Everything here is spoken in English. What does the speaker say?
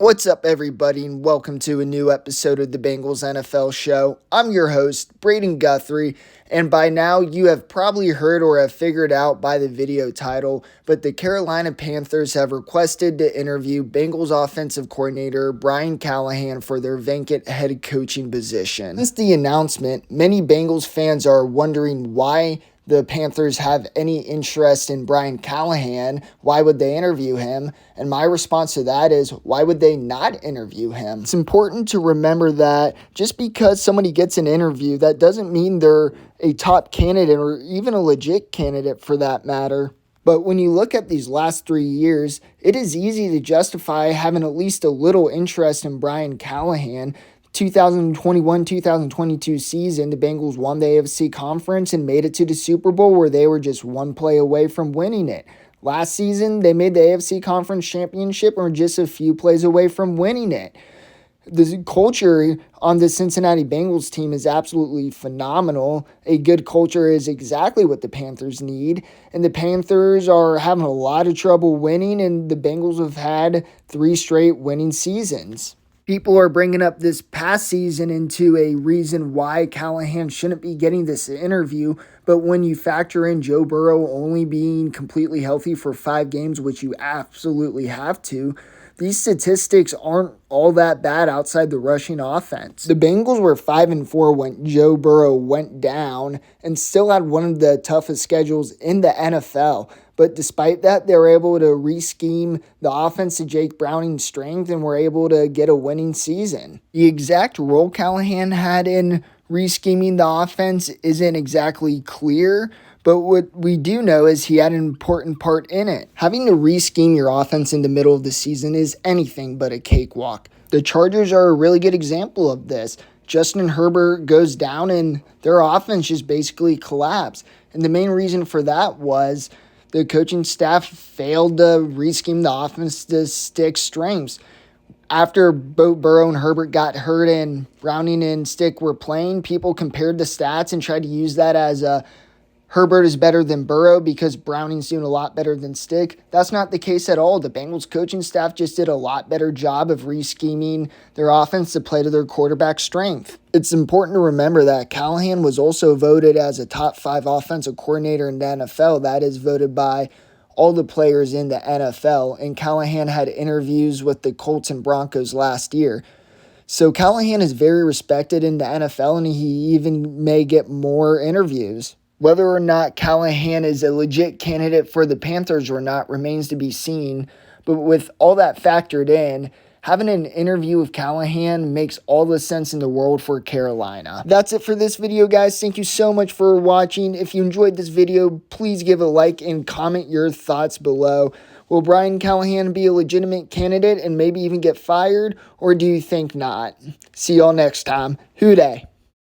What's up, everybody, and welcome to a new episode of the Bengals NFL Show. I'm your host, Braden Guthrie, and by now you have probably heard or have figured out by the video title, but the Carolina Panthers have requested to interview Bengals offensive coordinator Brian Callahan for their vacant head coaching position. Since the announcement, many Bengals fans are wondering why the Panthers have any interest in Brian Callahan. Why would they interview him? And my response to that is, why would they not interview him? It's important to remember that just because somebody gets an interview, that doesn't mean they're a top candidate or even a legit candidate for that matter. But when you look at these last 3 years, it is easy to justify having at least a little interest in Brian Callahan. 2021-2022 season, the Bengals won the AFC Conference and made it to the Super Bowl, where they were just one play away from winning it. Last season, they made the AFC Conference Championship and were just a few plays away from winning it. The culture on the Cincinnati Bengals team is absolutely phenomenal. A good culture is exactly what the Panthers need, and the Panthers are having a lot of trouble winning, and the Bengals have had 3 straight winning seasons. People are bringing up this past season into a reason why Callahan shouldn't be getting this interview, but when you factor in Joe Burrow only being completely healthy for 5 games, which you absolutely have to, these statistics aren't all that bad outside the rushing offense. The Bengals were 5-4 when Joe Burrow went down and still had one of the toughest schedules in the NFL. But despite that, they were able to re-scheme the offense to Jake Browning's strength and were able to get a winning season. The exact role Callahan had in re-scheming the offense isn't exactly clear, but what we do know is he had an important part in it. Having to re-scheme your offense in the middle of the season is anything but a cakewalk. The Chargers are a really good example of this. Justin Herbert goes down and their offense just basically collapsed. And the main reason for that was the coaching staff failed to re-scheme the offense to Stick's strengths. After both Burrow and Herbert got hurt and Browning and Stick were playing, people compared the stats and tried to use that as a Herbert is better than Burrow because Browning's doing a lot better than Stick. That's not the case at all. The Bengals coaching staff just did a lot better job of re-scheming their offense to play to their quarterback's strength. It's important to remember that Callahan was also voted as a top 5 offensive coordinator in the NFL. That is voted by all the players in the NFL, and Callahan had interviews with the Colts and Broncos last year. So Callahan is very respected in the NFL, and he even may get more interviews. Whether or not Callahan is a legit candidate for the Panthers or not remains to be seen, but with all that factored in, having an interview with Callahan makes all the sense in the world for Carolina. That's it for this video, guys. Thank you so much for watching. If you enjoyed this video, please give a like and comment your thoughts below. Will Brian Callahan be a legitimate candidate and maybe even get fired, or do you think not? See y'all next time. Hoo day.